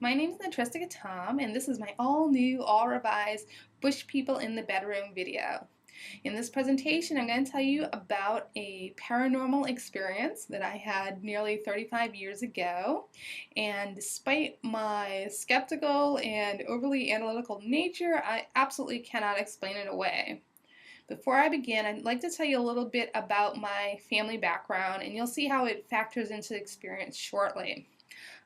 My name is Natristica Tom, and this is my all-new, all-revised Bush People in the Bedroom video. In this presentation, I'm going to tell you about a paranormal experience that I had nearly 35 years ago. And despite my skeptical and overly analytical nature, I absolutely cannot explain it away. Before I begin, I'd like to tell you a little bit about my family background, and you'll see how it factors into the experience shortly.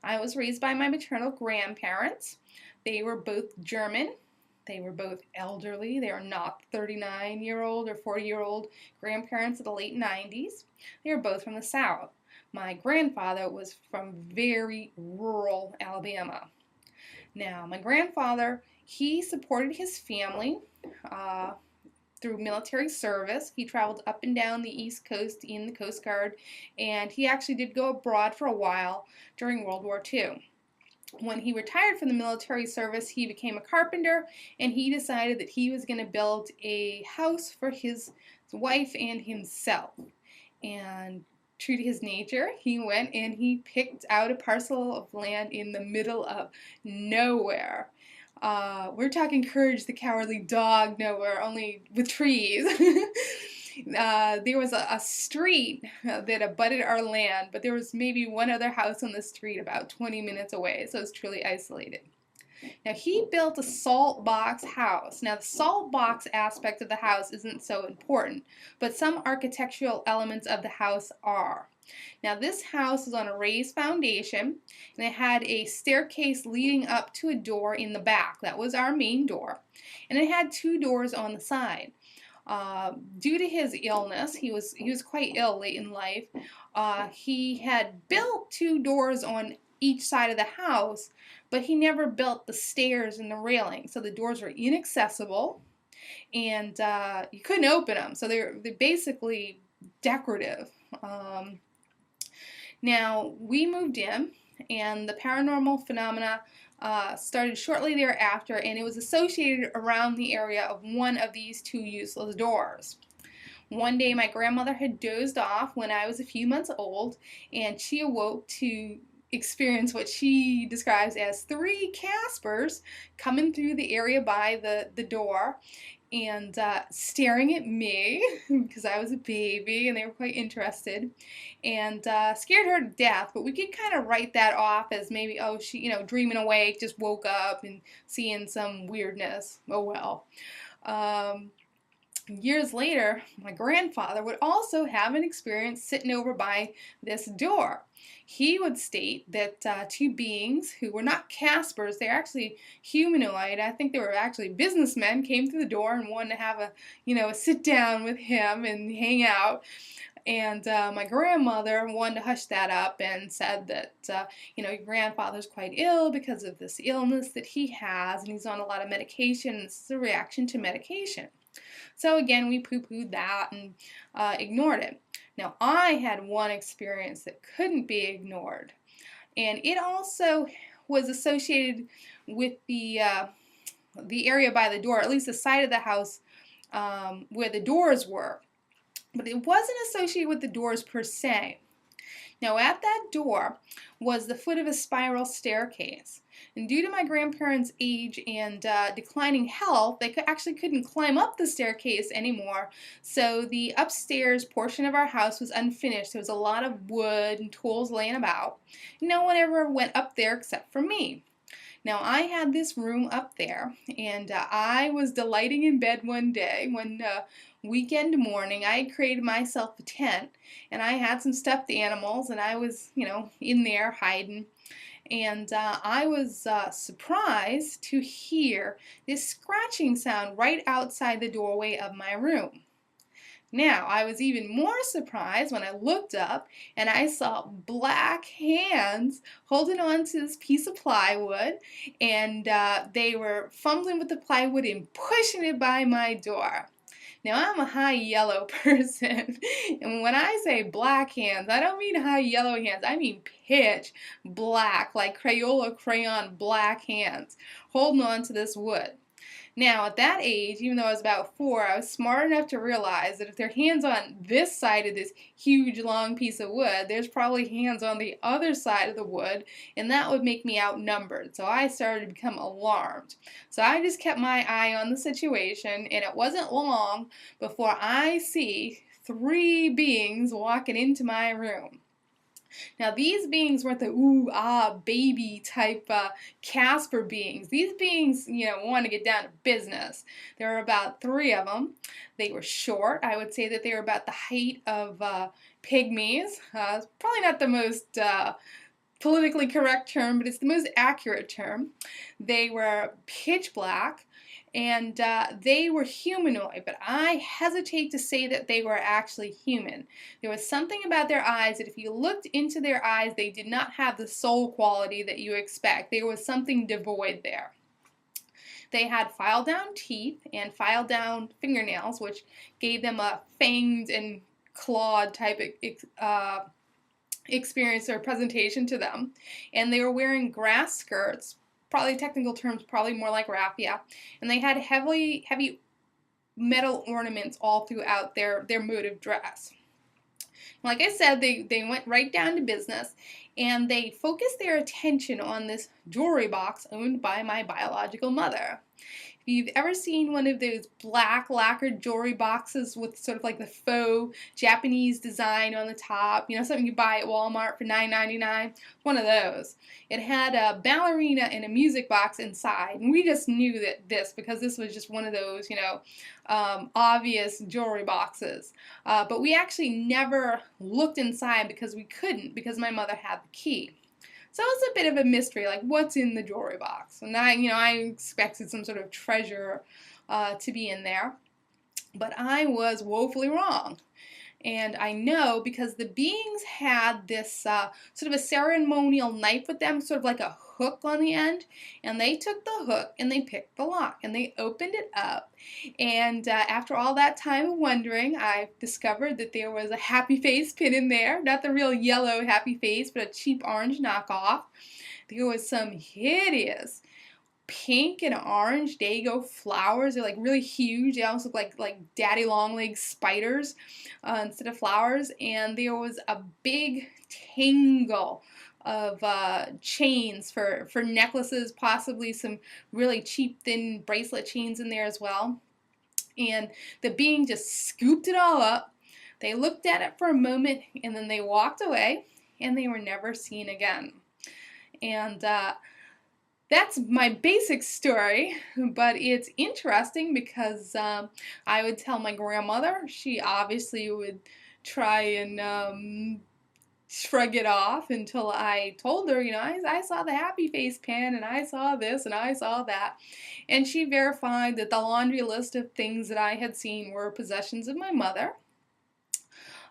I was raised by my maternal grandparents. They were both German. They were both elderly. They are not 39-year-old or 40-year-old grandparents of the late 90s. They were both from the South. My grandfather was from very rural Alabama. Now, my grandfather, he supported his family through military service. He traveled up and down the East Coast in the Coast Guard, and he actually did go abroad for a while during World War II. When he retired from the military service, he became a carpenter, and he decided that he was going to build a house for his wife and himself. And true to his nature, he went and he picked out a parcel of land in the middle of nowhere. We're talking Courage the Cowardly Dog nowhere, only with trees. There was a street that abutted our land, but there was maybe one other house on the street about 20 minutes away, so it's truly isolated. Now, he built a salt box house. Now, the salt box aspect of the house isn't so important, but some architectural elements of the house are. Now, this house is on a raised foundation, and it had a staircase leading up to a door in the back. That was our main door, and it had two doors on the side. Due to his illness, he was quite ill late in life. He had built two doors on each side of the house, but he never built the stairs and the railing, so the doors were inaccessible, and you couldn't open them, so they're basically decorative. Now, we moved in, and the paranormal phenomena started shortly thereafter, and it was associated around the area of one of these two useless doors. One day, my grandmother had dozed off when I was a few months old, and she awoke to experience what she describes as three Caspers coming through the area by the door and staring at me because I was a baby and they were quite interested, and scared her to death. But we could kind of write that off as maybe, oh, she, dreaming awake, just woke up and seeing some weirdness. Oh well. Years later, my grandfather would also have an experience sitting over by this door. He would state that two beings who were not Caspers, they're actually humanoid. I think they were actually businessmen, came through the door and wanted to have a sit down with him and hang out. And my grandmother wanted to hush that up and said that, your grandfather's quite ill because of this illness that he has, and he's on a lot of medication, and this is a reaction to medication. So again, we poo-pooed that and ignored it. Now, I had one experience that couldn't be ignored, and it also was associated with the area by the door, at least the side of the house where the doors were. But it wasn't associated with the doors per se. Now, at that door was the foot of a spiral staircase. And due to my grandparents' age and declining health, they actually couldn't climb up the staircase anymore. So the upstairs portion of our house was unfinished. There was a lot of wood and tools laying about. No one ever went up there except for me. Now, I had this room up there, and I was delighting in bed one day when weekend morning. I had created myself a tent, and I had some stuffed animals, and I was, in there hiding. And I was surprised to hear this scratching sound right outside the doorway of my room. Now, I was even more surprised when I looked up and I saw black hands holding on to this piece of plywood, and they were fumbling with the plywood and pushing it by my door. Now, I'm a high yellow person, and when I say black hands, I don't mean high yellow hands. I mean pitch black, like Crayola crayon black hands, holding on to this wood. Now, at that age, even though I was about 4, I was smart enough to realize that if there are hands on this side of this huge long piece of wood, there's probably hands on the other side of the wood, and that would make me outnumbered. So I started to become alarmed. So I just kept my eye on the situation, and it wasn't long before I see 3 beings walking into my room. Now, these beings weren't the ooh, ah, baby type Casper beings. These beings, want to get down to business. There were about 3 of them. They were short. I would say that they were about the height of pygmies. Probably not the most politically correct term, but it's the most accurate term. They were pitch black, and they were humanoid, but I hesitate to say that they were actually human. There was something about their eyes that if you looked into their eyes, they did not have the soul quality that you expect. There was something devoid there. They had file down teeth and file down fingernails, which gave them a fanged and clawed type of experience or presentation to them. And they were wearing grass skirts, probably technical terms, probably more like raffia, and they had heavy metal ornaments all throughout their mode of dress. Like I said, they went right down to business, and they focused their attention on this jewelry box owned by my biological mother. If you've ever seen one of those black lacquered jewelry boxes with sort of like the faux Japanese design on the top, something you buy at Walmart for $9.99, one of those. It had a ballerina and a music box inside, and we just knew that because this was just one of those, obvious jewelry boxes. But we actually never looked inside because we couldn't, because my mother had the key. So it's a bit of a mystery, like what's in the jewelry box. And I expected some sort of treasure to be in there, but I was woefully wrong. And I know because the beings had this sort of a ceremonial knife with them, sort of like a hook on the end, and they took the hook and they picked the lock and they opened it up. And after all that time of wondering, I discovered that there was a happy face pin in there, not the real yellow happy face, but a cheap orange knockoff. There was some hideous pink and orange dago flowers. They're like really huge. They almost look like daddy long legs spiders instead of flowers. And there was a big tangle of chains for necklaces, possibly some really cheap thin bracelet chains in there as well. And the being just scooped it all up. They looked at it for a moment, and then they walked away, and they were never seen again. And that's my basic story, but it's interesting because I would tell my grandmother. She obviously would try and shrug it off until I told her, I saw the happy face pin, and I saw this, and I saw that. And she verified that the laundry list of things that I had seen were possessions of my mother.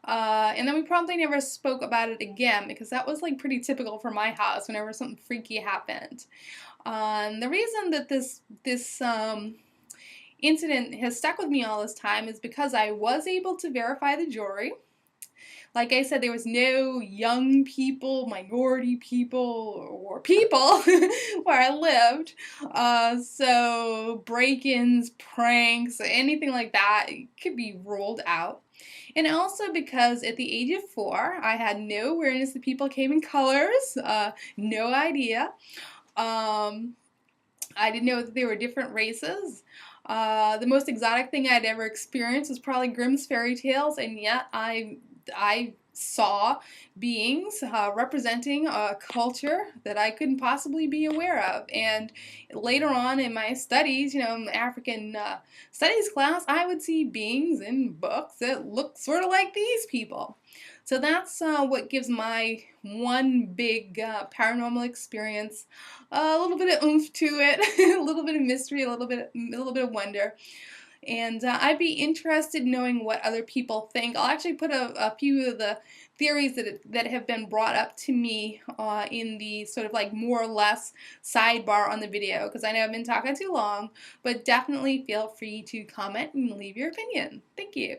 And then we promptly never spoke about it again because that was like pretty typical for my house whenever something freaky happened. And the reason that this incident has stuck with me all this time is because I was able to verify the jewelry. Like I said, there was no young people, minority people, or people where I lived. So break-ins, pranks, anything like that could be ruled out. And also because at the age of 4, I had no awareness that people came in colors, no idea. I didn't know that there were different races. The most exotic thing I'd ever experienced was probably Grimm's fairy tales, and yet I saw beings representing a culture that I couldn't possibly be aware of. And later on in my studies, in the African studies class, I would see beings in books that look sort of like these people. So that's what gives my one big paranormal experience a little bit of oomph to it, a little bit of mystery, a little bit of wonder. And I'd be interested in knowing what other people think. I'll actually put a few of the theories that have been brought up to me in the sort of like more or less sidebar on the video, because I know I've been talking too long, but definitely feel free to comment and leave your opinion. Thank you.